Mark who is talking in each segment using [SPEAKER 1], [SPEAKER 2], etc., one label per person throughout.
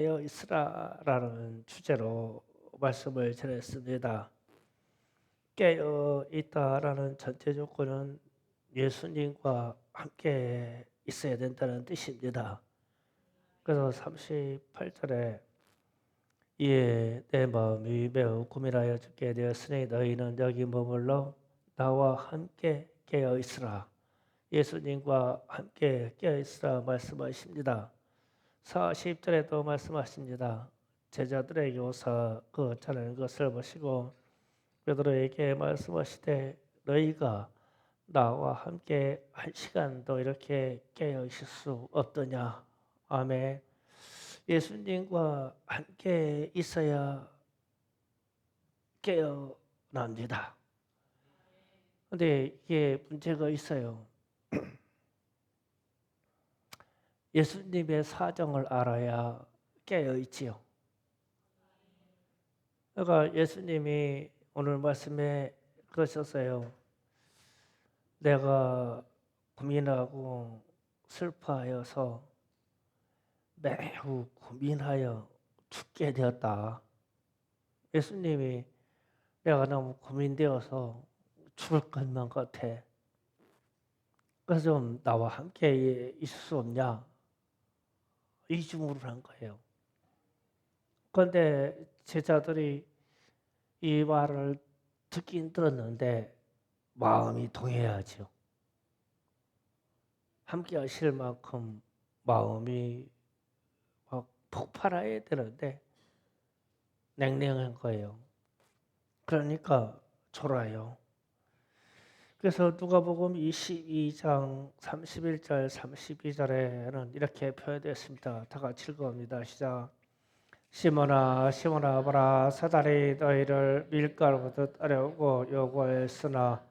[SPEAKER 1] 깨어 있으라라는 주제로 말씀을 전했습니다. 깨어 있다라는 전제 조건은 예수님과 함께 있어야 된다는 뜻입니다. 그래서 38절에 이에 내 마음이 매우 고민하여 죽게 되었으니 너희는 여기 머물러 나와 함께 깨어 있으라. 예수님과 함께 깨어 있으라 말씀하십니다. 40절에도 말씀하십니다. 제자들에게 오사 그 자는 것을 보시고 베드로에게 말씀하시되 너희가 나와 함께 한 시간도 이렇게 깨어 있을 수 없더냐. 아멘. 예수님과 함께 있어야 깨어납니다. 근데 이게 문제가 있어요. 예수님의 사정을 알아야 깨어 있지요. 그러니까 예수님이 오늘 말씀에 그러셨어요. 내가 고민하고 슬퍼하여서 매우 고민하여 죽게 되었다. 예수님이 내가 너무 고민되어서 죽을 것만 같아. 그래서 좀 나와 함께 있을 수 없냐? 이중으로 한 거예요. 그런데 제자들이 이 말을 듣긴 들었는데 마음이 동해야죠. 함께 하실 만큼 마음이 막 폭발해야 되는데 냉랭한 거예요. 그러니까 졸아요. 그래서 누가복음 22장 31절 32절에는 이렇게 표현되어 다 같이 읽어봅니다. 시작. 시몬아 시몬아 보라 사단이 너희를 밀가루보듯 따려오고 요구하였으나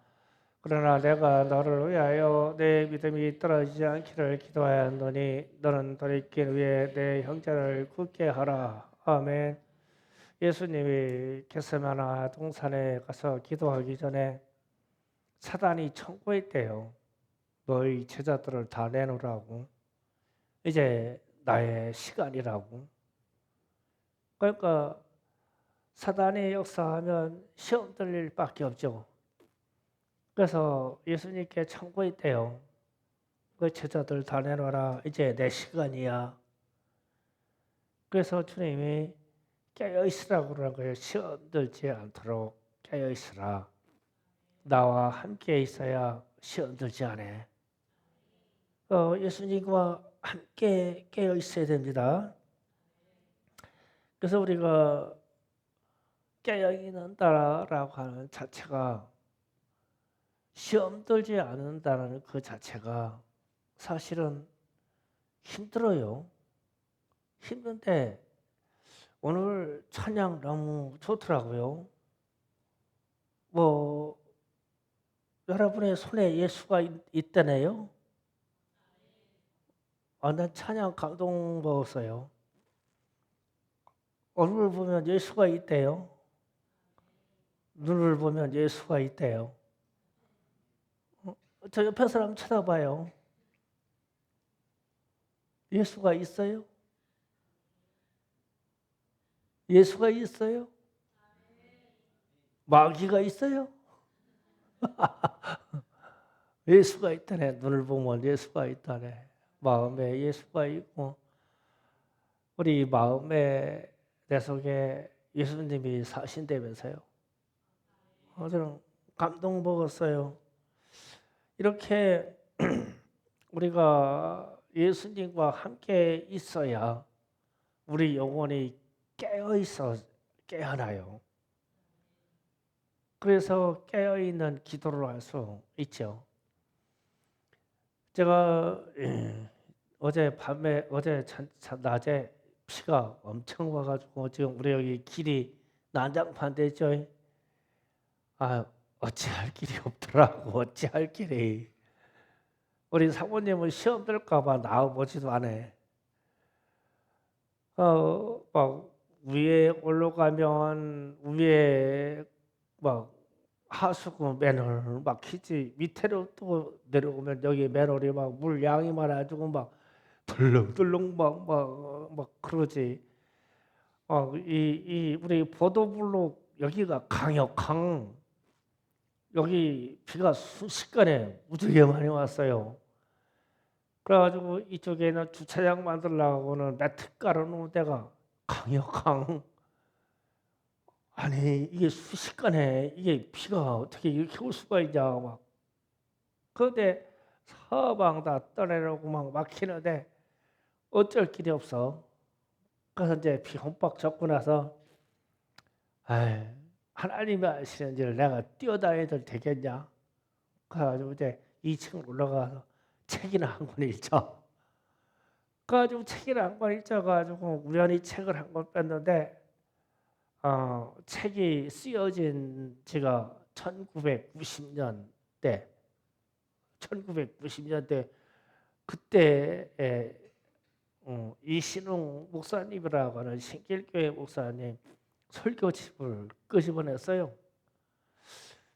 [SPEAKER 1] 그러나 내가 너를 위하여 내 믿음이 떨어지지 않기를 기도하였노니 너는 돌이킨 후에 내 형제를 굳게 하라. 아멘. 예수님이 겟세마네 동산에 가서 기도하기 전에 사단이 청구했대요. 너희 제자들을 다 내놓으라고. 이제 나의 시간이라고. 그러니까 사단이 역사하면 시험 들릴 밖에 없죠. 그래서 예수님께 청구했대요. 그 제자들 다 내놔라. 이제 내 시간이야. 그래서 주님이 깨어있으라고 그러는 거예요. 시험 들지 않도록 깨어있으라. 나와 함께 있어야 시험 들지 않아. 예수님과 함께 깨어있어야 됩니다. 그래서 우리가 깨어있는다라고 하는 자체가 시험 들지 않는다는 그 자체가 사실은 힘들어요. 힘든데 오늘 찬양 너무 좋더라고요. 뭐 여러분의 손에 예수가 있다네요. 난 찬양 감동 먹었어요. 얼굴 보면 예수가 있대요. 눈을 보면 예수가 있대요. 저 옆에 사람 쳐다봐요. 예수가 있어요? 예수가 있어요? 마귀가 있어요? 예수가 있다네. 눈을 보면 예수가 있다네. 마음에 예수가 있고 우리 마음에 내 속에 예수님이 사신다면서요. 저는 감동 먹었어요. 이렇게 우리가 예수님과 함께 있어야 우리 영혼이 깨어있어 깨어나요. 그래서 깨어있는 기도를 할 수 있죠. 제가 어제 낮에 비가 엄청 와가지고 지금 우리 여기 길이 난장판되죠. 어찌할 길이 없더라고. 어찌할 길이. 우리 사모님은 시험 들까봐 나와보지도 않아. 막 위에 올라가면 위에 막 하수구 맨홀 막히지. 밑으로 또 내려오면 여기 맨홀이 막 물 양이 많아가지고 막 덜렁덜렁 막 그러지. 우리 보도블록 여기가 강력강 여기 비가 순식간에 무지개 많이 왔어요. 그래가지고 이쪽에는 주차장 만들려고는 매트 깔아놓은 데가 강력강 아니 이게 순식간에 이게 비가 어떻게 이렇게 올 수가 있냐 막 그런데 서방 다 떠내려고 막 막히는데 어쩔 길이 없어. 그래서 이제 비 홈박 젖고 나서 아이, 하나님이 아시는 줄 내가 뛰어다녀도 되겠냐? 그래가지고 이제 2층 올라가서 책이나 한 권 읽자. 그래가지고 책이나 한 권 읽자가지고 우연히 책을 한 권 뺐는데 책이 쓰여진 지가 1990년대, 1990년대 그때에 이신웅 목사님이라고 하는 신길교회 목사님 설교집을 끄집어냈어요.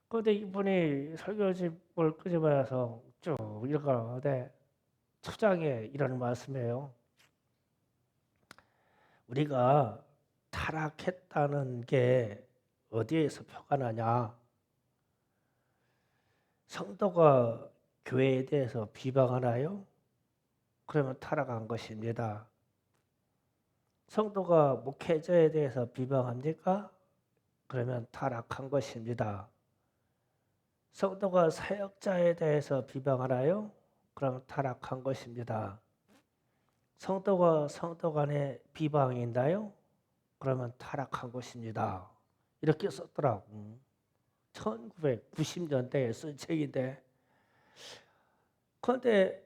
[SPEAKER 1] 그런데 이분이 설교집을 끄집어내서 쭉 읽어가는데 초장에 이런 말씀이에요. 우리가 타락했다는 게 어디에서 표가 나냐? 성도가 교회에 대해서 비방하나요? 그러면 타락한 것입니다. 성도가 목회자에 대해서 비방합니까? 그러면 타락한 것입니다. 성도가 사역자에 대해서 비방하나요? 그럼 타락한 것입니다. 성도가 성도 간에 비방이 있나요? 그러면 타락한 것입니다. 이렇게 썼더라고. 1990년대에 쓴 책인데 그런데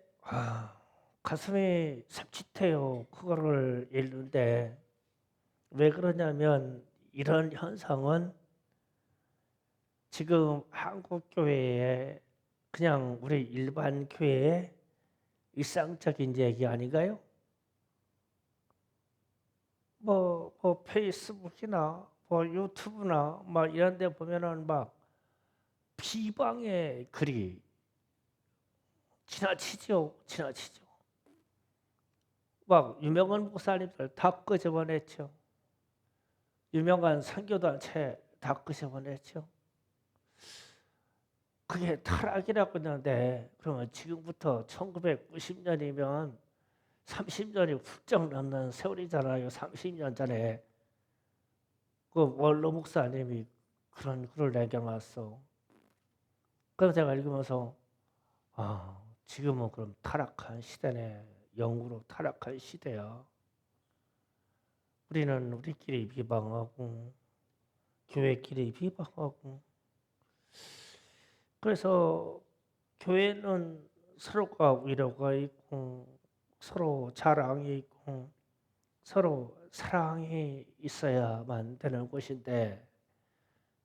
[SPEAKER 1] 가슴이 섭칫해요. 그거를 읽는데 왜 그러냐면 이런 현상은 지금 한국 교회에 그냥 우리 일반 교회의 일상적인 얘기 아닌가요? 뭐 페이스북이나 뭐 유튜브나 막 이런 데 보면은 막 비방의 글이 지나치죠. 막 유명한 목사님들 다 끄집어냈죠. 유명한 선교단체 다 끄집어냈죠. 그게 타락이라고 했는데 그러면 지금부터 1990년이면 30년이 훌쩍 넘는 세월이잖아요. 30년 전에 그 원로 목사님이 그런 글을 남겨놨어. 그래서 제가 읽으면서 지금은 그럼 타락한 시대네. 영으로 타락한 시대야. 우리는 우리끼리 비방하고 교회끼리 비방하고 그래서 교회는 서로가 위로가 있고 서로 자랑이 있고 서로 사랑이 있어야만 되는 곳인데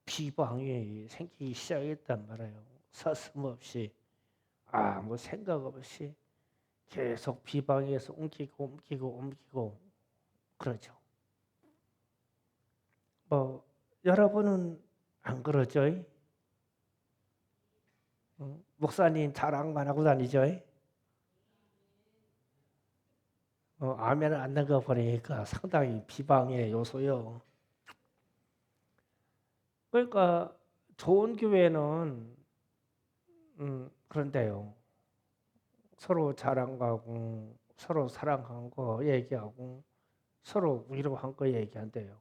[SPEAKER 1] 비방이 생기기 시작했단 말이에요. 서슴없이 아무 생각 없이 계속 비방에서 옮기고 그러죠. 뭐 여러분은 안 그러죠? 목사님 자랑만 하고 다니죠? 아멘 안 넣은 거 보니까 상당히 비방의 요소요. 그러니까 좋은 교회는 그런데요. 서로 자랑하고 서로 사랑한 거 얘기하고 서로 위로한 거 얘기한대요.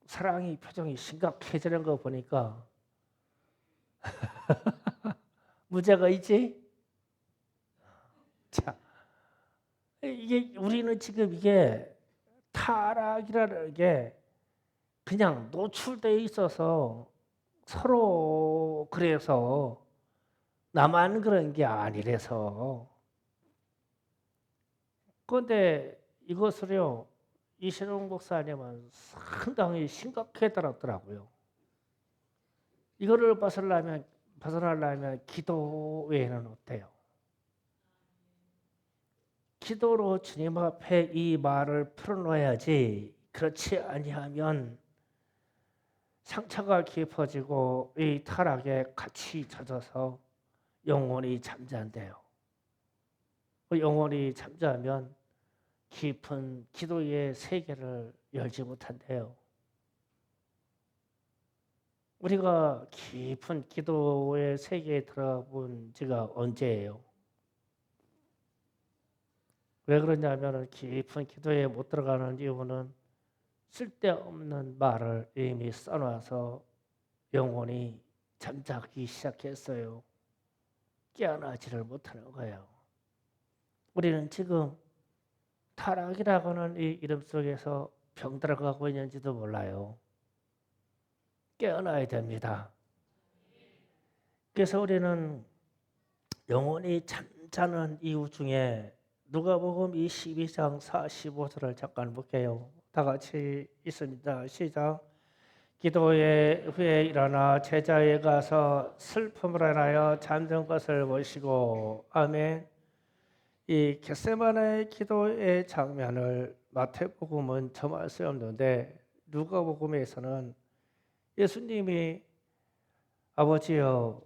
[SPEAKER 1] 사랑이 표정이 심각해지는 거 보니까 문제가 있지? 자, 이게 우리는 지금 이게 타락이라는 게 그냥 노출돼 있어서 서로 그래서 나만 그런 게 아니래서 그런데 이것을요 이신웅 목사님은 상당히 심각하게 다뤘더라고요. 이거를 벗어나려면 기도 외에는 어때요? 기도로 주님 앞에 이 말을 풀어놓아야지. 그렇지 아니하면 상처가 깊어지고 이 타락에 같이 젖어서 영원히 잠잔대요. 영원히 잠자면 깊은 기도의 세계를 열지 못한대요. 우리가 깊은 기도의 세계에 들어본 지가 언제예요? 왜 그러냐면 깊은 기도에 못 들어가는 이유는 쓸데없는 말을 이미 써놔서 영혼이 잠자기 시작했어요. 깨어나지를 못하는 거예요. 우리는 지금 타락이라고 하는 이 이름 속에서 병들어가고 있는지도 몰라요. 깨어나야 됩니다. 그래서 우리는 영혼이 잠자는 이유 중에 누가복음 22장 45절을 잠깐 볼게요. 다 같이 있습니다. 시작. 기도회 후에 일어나 제자에 가서 슬픔을 인하여 잠든 것을 보시고 아멘. 이 겟세마네 기도의 장면을 마태복음은 점할 수 없는데 누가복음에서는 예수님이 아버지여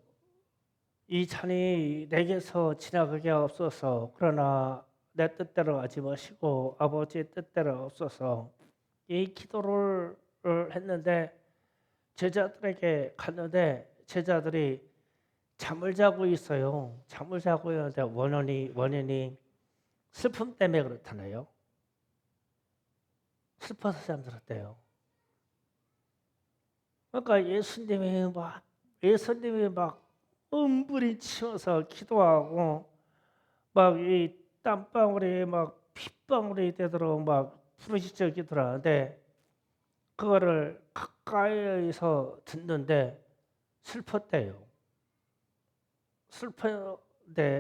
[SPEAKER 1] 이 잔이 내게서 지나가게 없어서 그러나 내 뜻대로 하지 마시고 아버지의 뜻대로 없어서 이 기도를 했는데 제자들에게 갔는데 제자들이 잠을 자고 있어요. 잠을 자고 있는데 원인이 슬픔 때문에 그렇다네요. 슬퍼서 잠들었대요. 그러니까 예수님이 막 몸부림치면서 기도하고 막 이 땀방울이 막 핏방울이 되도록 막 부르짖어 기도하는데 그거를 가까이서 듣는데 슬펐대요.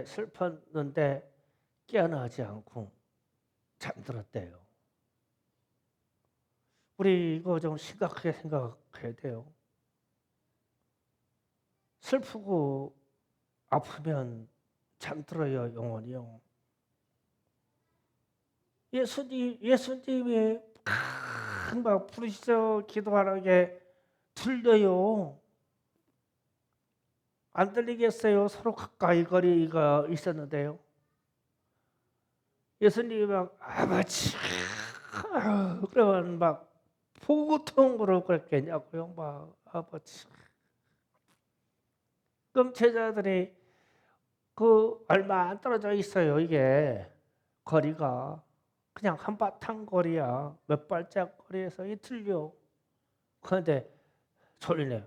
[SPEAKER 1] 슬펐는데 깨어나지 않고 잠들었대요. 우리 이거 좀 심각하게 생각해야 돼요. 슬프고 아프면 잠들어요, 영혼이요. 예수님이 막 부르짖어 기도하는 게 들려요. 안 들리겠어요? 서로 가까이 거리가 있었는데요. 예수님이 막 아버지 그러면 막 보통으로 그랬겠냐고요. 막 아버지. 그럼 제자들이 그 얼마 안 떨어져 있어요. 이게 거리가 그냥 한바탕 거리야. 몇 발짝 거리에서 이 들려. 그런데 졸리네요.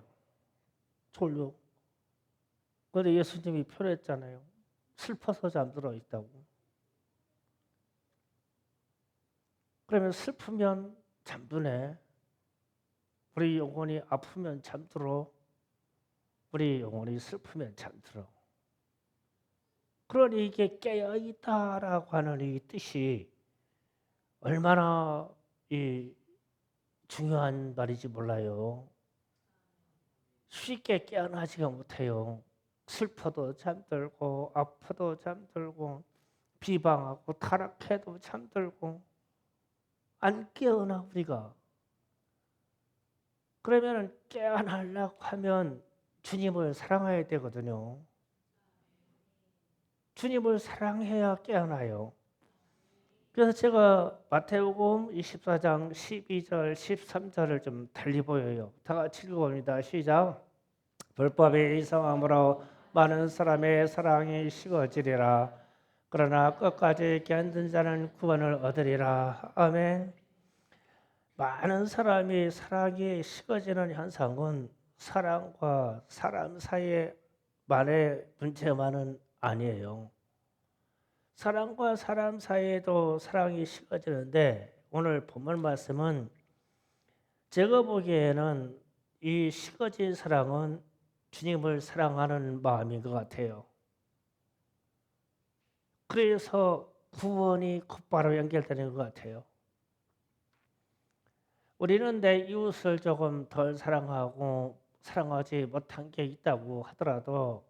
[SPEAKER 1] 졸려. 그런데 예수님이 표현했잖아요. 슬퍼서 잠들어 있다고. 그러면 슬프면 잠드네. 우리 영혼이 아프면 잠들어. 우리 영혼이 슬프면 잠들어. 그러니 이게 깨어있다라고 하는 이 뜻이 얼마나 이 중요한 말인지 몰라요. 쉽게 깨어나지가 못해요. 슬퍼도 잠들고 아파도 잠들고 비방하고 타락해도 잠들고 안 깨어나 우리가. 그러면 깨어나려고 하면 주님을 사랑해야 되거든요. 주님을 사랑해야 깨어나요. 그래서 제가 마태복음 24장 12절 13절을 좀 달리 보여요. 다 같이 읽어봅니다. 시작. 불법이 이성함으로 많은 사람의 사랑이 식어지리라. 그러나 끝까지 견딘 자는 구원을 얻으리라. 아멘. 많은 사람이 사랑이 식어지는 현상은 사랑과 사람 사이만의 문제만은 아니에요. 사람과 사람 사이에도 사랑이 식어지는데 오늘 본문 말씀은 제가 보기에는 이 식어진 사랑은 주님을 사랑하는 마음인 것 같아요. 그래서 구원이 곧바로 연결되는 것 같아요. 우리는 내 이웃을 조금 덜 사랑하고 사랑하지 못한 게 있다고 하더라도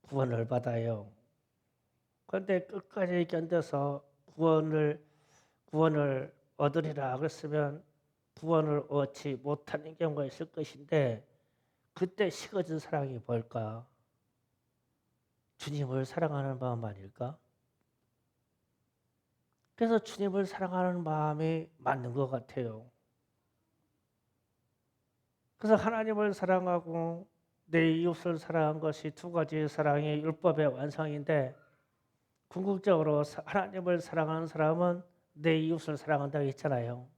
[SPEAKER 1] 구원을 받아요. 그런데 끝까지 견뎌서 구원을 얻으리라 그랬으면 구원을 얻지 못하는 경우가 있을 것인데 그때 식어진 사랑이 뭘까? 주님을 사랑하는 마음 아닐까? 그래서 주님을 사랑하는 마음이 맞는 것 같아요. 그래서 하나님을 사랑하고 내 이웃을 사랑한 것이 두 가지 사랑이 율법의 완성인데, 궁극적으로 하나님을 사랑하는 사람은 내 이웃을 사랑한다고 했잖아요.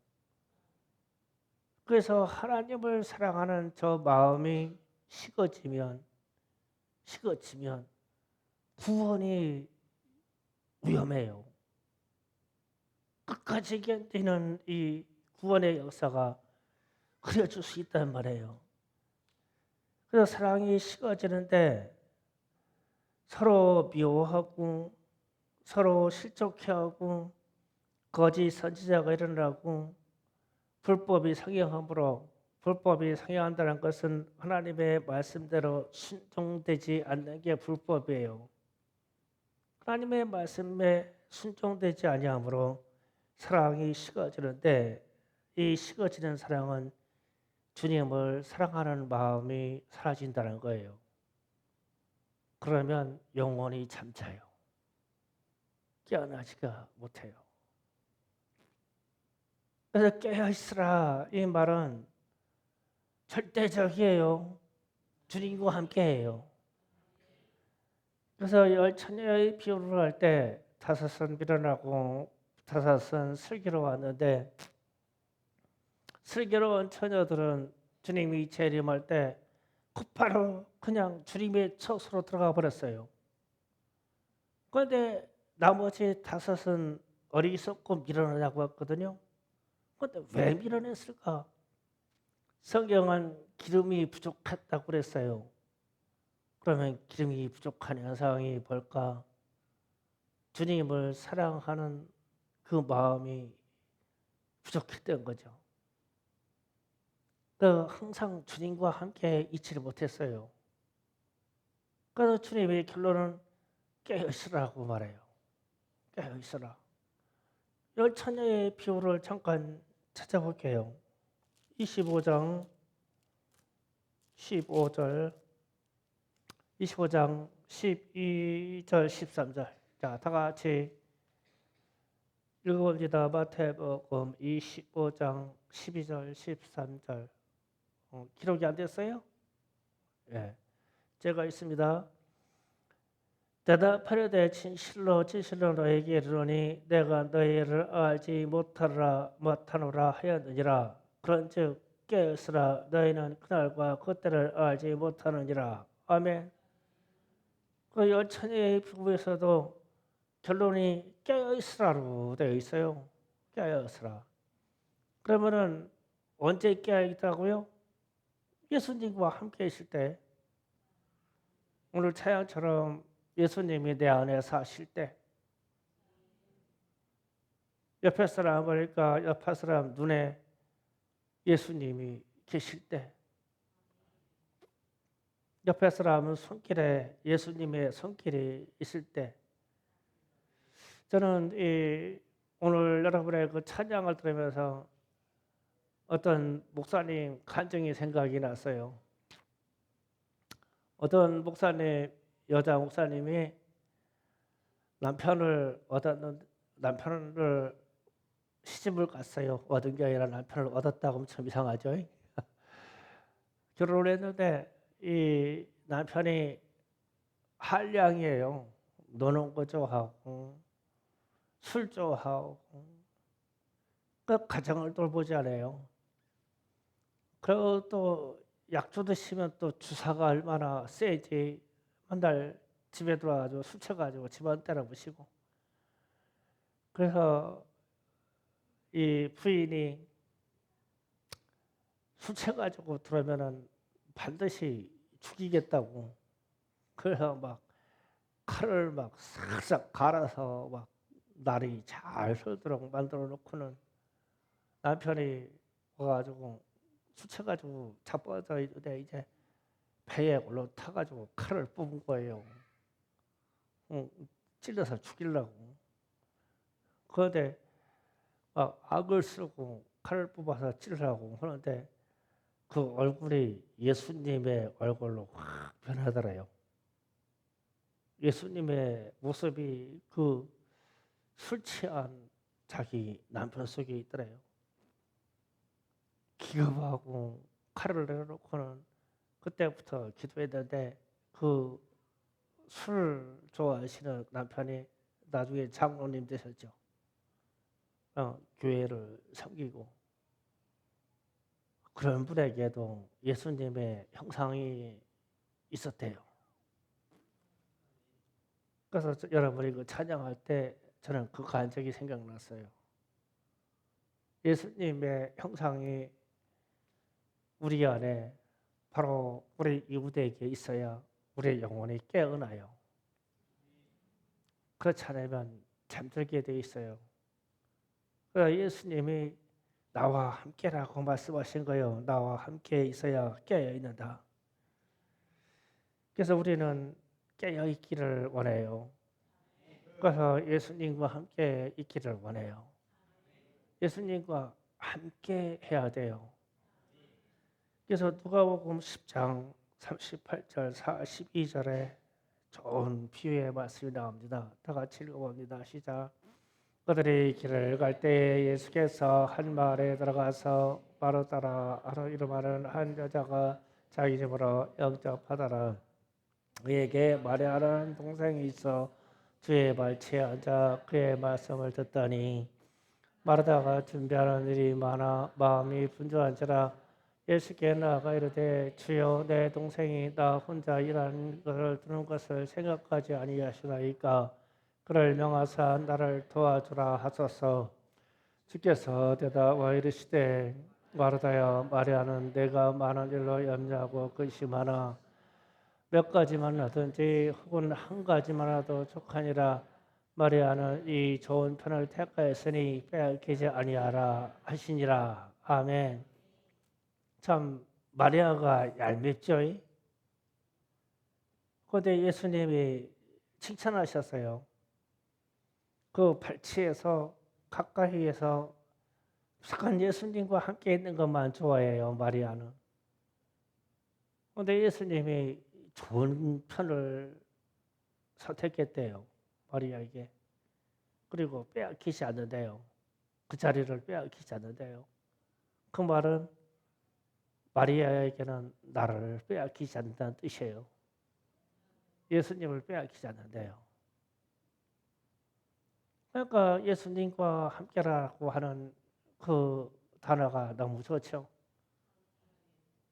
[SPEAKER 1] 그래서 하나님을 사랑하는 저 마음이 식어지면 구원이 위험해요. 끝까지 견디는 이 구원의 역사가 그려질 수 있단 말이에요. 그래서 사랑이 식어지는데 서로 미워하고 서로 실족해하고 거짓 선지자가 일어나고 불법이 상행함으로, 불법이 상행한다는 것은 하나님의 말씀대로 순종되지 않는 게 불법이에요. 하나님의 말씀에 순종되지 아니하므로 사랑이 식어지는데, 이 식어지는 사랑은 주님을 사랑하는 마음이 사라진다는 거예요. 그러면 영원히 잠자요. 깨어나지가 못해요. 그래서 깨어있으라, 이 말은 절대적이에요. 주님과 함께해요. 그래서 열 처녀의 비유를 할 때 다섯은 밀어나고 다섯은 슬기로웠는데, 슬기로운 처녀들은 주님이 재림할 때 곧바로 그냥 주님의 처소로 들어가 버렸어요. 그런데 나머지 다섯은 어리석고 밀어내라고 했거든요. 그런데 왜 밀어냈을까? 성경은 기름이 부족했다고 그랬어요. 그러면 기름이 부족한 현상이 뭘까? 주님을 사랑하는 그 마음이 부족했던 거죠. 항상 주님과 함께 있지를 못했어요. 그래서 주님의 결론은 깨어있으라고 말해요. 깨어있으라. 열 처녀의 비유를 잠깐 찾아볼게요. 25장 15절, 12절 13절. 자, 다 같이 읽어봅니다. 마태복음 25장 12절 13절. 기록이 안 됐어요? 예. 제가 있습니다. 대답하려되 진실로 너에게 이르노니 내가 너희를 알지 못하노라 하였느니라. 그런즉 깨어있으라. 너희는 그날과 그때를 알지 못하느니라. 아멘. 그 열처녀의 부부에서도 결론이 깨어있으라로 되어 있어요. 깨어있으라. 그러면은 언제 깨어있다고요? 예수님과 함께 있을 때. 오늘 차양처럼 예수님이 내 안에 사실 때, 옆에 사람 보니까 옆에 사람 눈에 예수님이 계실 때, 옆에 사람은 손길에 예수님의 손길이 있을 때, 저는 오늘 여러분의 그 찬양을 들으면서 어떤 목사님 간증이 생각이 났어요. 어떤 목사님, 여자 목사님이 남편을 시집을 갔어요. 얻은 게 아니라 남편을 얻었다고 하면 참 이상하죠. 결혼을 했는데 이 남편이 한량이에요. 노는 거 좋아하고 술 좋아하고, 그 가정을 돌보지 않아요. 그리고 또 약주 드시면 또 주사가 얼마나 세지. 맨날 집에 들어와가지고 술 쳐가지고 집안 때려부시고. 그래서 이 부인이 술 쳐가지고 들어오면은 반드시 죽이겠다고. 그래서 막 칼을 막 싹싹 갈아서 막 날이 잘 설도록 만들어 놓고는 남편이 와가지고 술 쳐가지고 자빠져 있는데 이제 배에 올라타가지고 칼을 뽑은 거예요. 찔러서 죽이려고. 그런데 막 악을 쓰고 칼을 뽑아서 찔러라고 하는데 그 얼굴이 예수님의 얼굴로 확 변하더래요. 예수님의 모습이 그 술 취한 자기 남편 속에 있더래요. 기겁하고 칼을 내려놓고는 그때부터 기도했는데 그 술 좋아하시는 남편이 나중에 장로님 되셨죠. 교회를 섬기고 그런 분에게도 예수님의 형상이 있었대요. 그래서 여러분이 그 찬양할 때 저는 그 간증이 생각났어요. 예수님의 형상이 우리 안에 바로 우리 이웃에게 있어야 우리의 영혼이 깨어나요. 그렇지 않으면 잠들게 돼 있어요. 그래서 예수님이 나와 함께라고 말씀하신 거예요. 나와 함께 있어야 깨어 있는다. 그래서 우리는 깨어 있기를 원해요. 그래서 예수님과 함께 있기를 원해요. 예수님과 함께 해야 돼요. 그래서 누가복음 10장 38절 42절에 좋은 비유의 말씀이 나옵니다. 다 같이 읽어봅니다. 시작. 그들이 길을 갈 때 예수께서 한 마을에 들어가서 바로 따라 하루 이름하는 한 여자가 자기 집으로 영접하더라. 그에게 마리아라는 동생이 있어 주의 발치에 앉아 그의 말씀을 듣더니 마르다가 준비하는 일이 많아 마음이 분주한지라 예수께 나아가 이르되 주여 내 동생이 나 혼자 일하는 것을 두는 것을 생각하지 아니하시나이까 그를 명하사 나를 도와주라 하소서. 주께서 대답하여 이르시되 마르다야 마리아는 내가 많은 일로 염려하고 근심하나 몇 가지만 하든지 혹은 한 가지만 하도 족하니라. 마리아는 이 좋은 편을 택하였으니 빼앗기지 아니하라 하시니라. 아멘. 참 마리아가 얄밉죠. 그런데 예수님이 칭찬하셨어요. 그 발치에서 가까이에서 착한 예수님과 함께 있는 것만 좋아해요. 마리아는. 그런데 예수님이 좋은 편을 선택했대요. 마리아에게. 그리고 빼앗기지 않는데요. 그 자리를 빼앗기지 않는데요. 그 말은 마리아에게는 나를 빼앗기지 않는다는 뜻이에요. 예수님을 빼앗기지 않는데요. 그러니까 예수님과 함께라고 하는 그 단어가 너무 좋죠.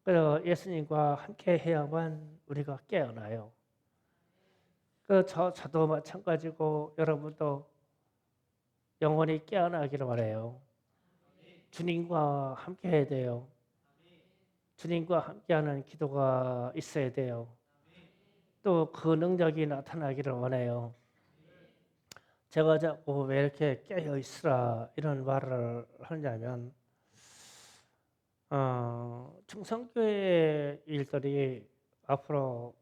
[SPEAKER 1] 그래서 예수님과 함께 해야만 우리가 깨어나요. 저도 마찬가지고 여러분도 영원히 깨어나기를 바라요. 주님과 함께 해야 돼요. 주님과 함께하는 기도가 있어야 돼요. 또 그 능력이 나타나기를 원해요. 제가 자꾸 왜 이렇게 깨어 있으라 이런 말을 하냐면 충성교회 일들이 앞으로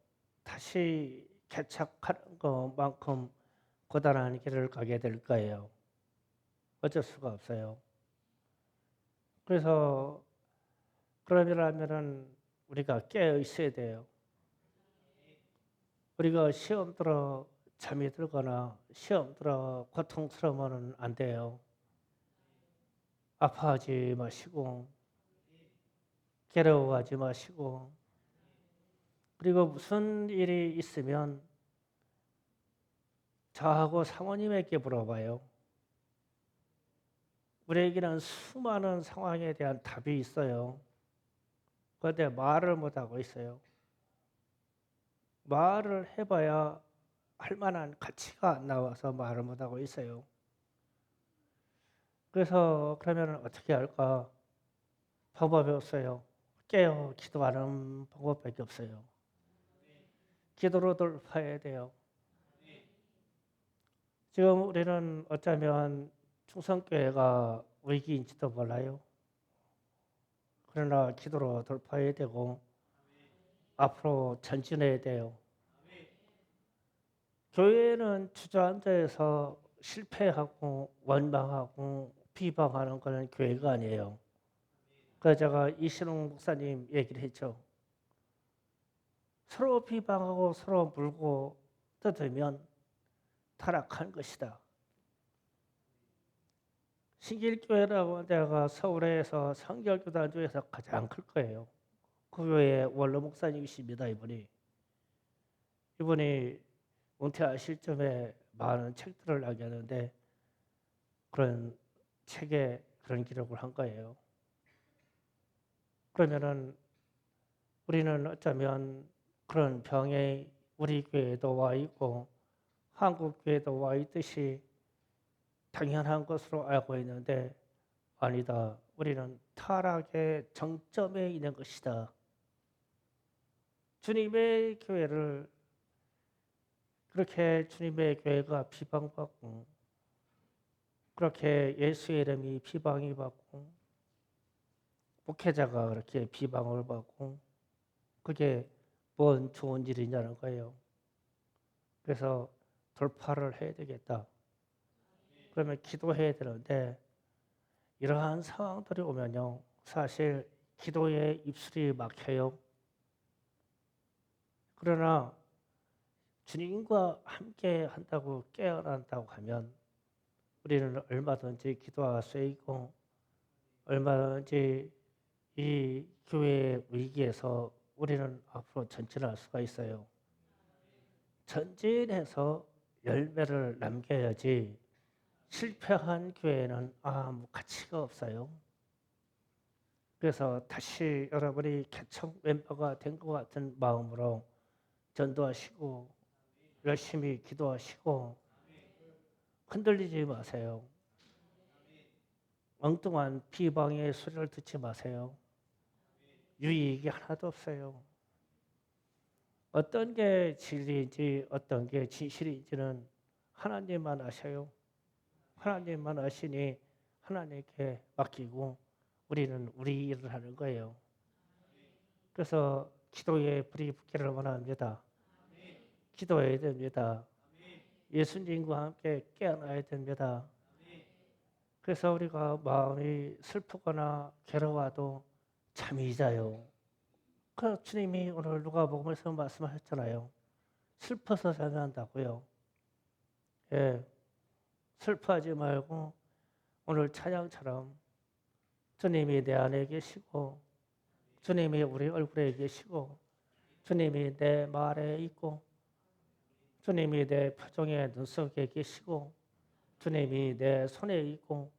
[SPEAKER 1] 다시 개척하는 것만큼 고단한 길을 가게 될 거예요. 어쩔 수가 없어요. 그래서 그러려면은 우리가 깨어 있어야 돼요. 우리가 시험 들어 잠이 들거나 시험 들어 고통스러우면 안 돼요. 아파하지 마시고 괴로워하지 마시고 그리고 무슨 일이 있으면 저하고 사모님에게 물어봐요. 우리에게는 수많은 상황에 대한 답이 있어요. 그런데 말을 못하고 있어요. 말을 해봐야 할 만한 가치가 안 나와서 말을 못하고 있어요. 그래서 그러면 어떻게 할까? 방법이 없어요. 깨어 기도하는 방법밖에 없어요. 기도로 돌파해야 돼요. 지금 우리는 어쩌면 충성교회가 위기인지도 몰라요. 그러나 기도로 돌파해야 되고 앞으로 전진해야 돼요. 교회는 주저앉아서 실패하고 원망하고 비방하는 것은 교회가 아니에요. 그래서 제가 이신홍 목사님 얘기를 했죠. 서로 비방하고 서로 물고 뜯으면 타락한 것이다. 신길교회라고 하는 데가 서울에서 성결교단 중에서 가장 클 거예요. 그 교회 원로 목사님이십니다. 이분이 은퇴하실 쯤에 많은 책들을 남겼는데 그런 책에 그런 기록을 한 거예요. 그러면은 우리는 어쩌면 그런 병에 우리 교회도 와 있고 한국 교회도 와 있듯이 당연한 것으로 알고 있는데 아니다. 우리는 타락의 정점에 있는 것이다. 주님의 교회를 그렇게 주님의 교회가 비방받고 그렇게 예수의 이름이 비방이 받고 목회자가 그렇게 비방을 받고 그게 뭔 좋은 일이냐는 거예요. 그래서 돌파를 해야 되겠다. 그러면 기도해야 되는데 이러한 상황들이 오면요. 사실 기도에 입술이 막혀요. 그러나 주님과 함께 한다고 깨어난다고 하면 우리는 얼마든지 기도할 수 있고 얼마든지 이 교회의 위기에서 우리는 앞으로 전진할 수가 있어요. 전진해서 열매를 남겨야지 실패한 교회는 아무 가치가 없어요. 그래서 다시 여러분이 개척 멤버가 된 것 같은 마음으로 전도하시고 열심히 기도하시고 흔들리지 마세요. 엉뚱한 비방의 소리를 듣지 마세요. 유익이 하나도 없어요. 어떤 게 진리인지 어떤 게 진실인지는 하나님만 아셔요. 하나님만 아시니 하나님께 맡기고 우리는 우리 일을 하는 거예요. 그래서 기도에 불이 붙기를 원합니다. 기도해야 됩니다. 예수님과 함께 깨어나야 됩니다. 그래서 우리가 마음이 슬프거나 괴로워도 잠이 자요. 그 주님이 오늘 누가복음에서 말씀하셨잖아요. 슬퍼서 자야 한다고요. 예, 슬퍼하지 말고 오늘 찬양처럼 주님이 내 안에 계시고 주님이 우리 얼굴에 계시고 주님이 내 말에 있고 주님이 내 표정에 눈속에 계시고 주님이 내 손에 있고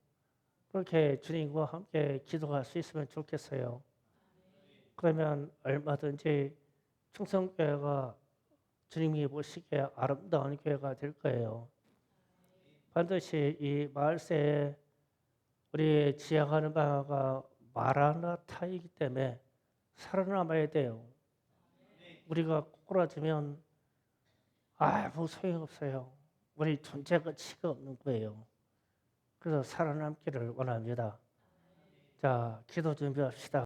[SPEAKER 1] 그렇게 주님과 함께 기도할 수 있으면 좋겠어요. 그러면 얼마든지 충성교회가 주님이 보시기에 아름다운 교회가 될 거예요. 반드시 이 말세에 우리 지향하는 바가 마라나타이기 때문에 살아남아야 돼요. 우리가 꼬꾸라지면 아무 소용없어요. 우리 존재 가치가 없는 거예요. 그래서 살아남기를 원합니다. 자, 기도 준비합시다.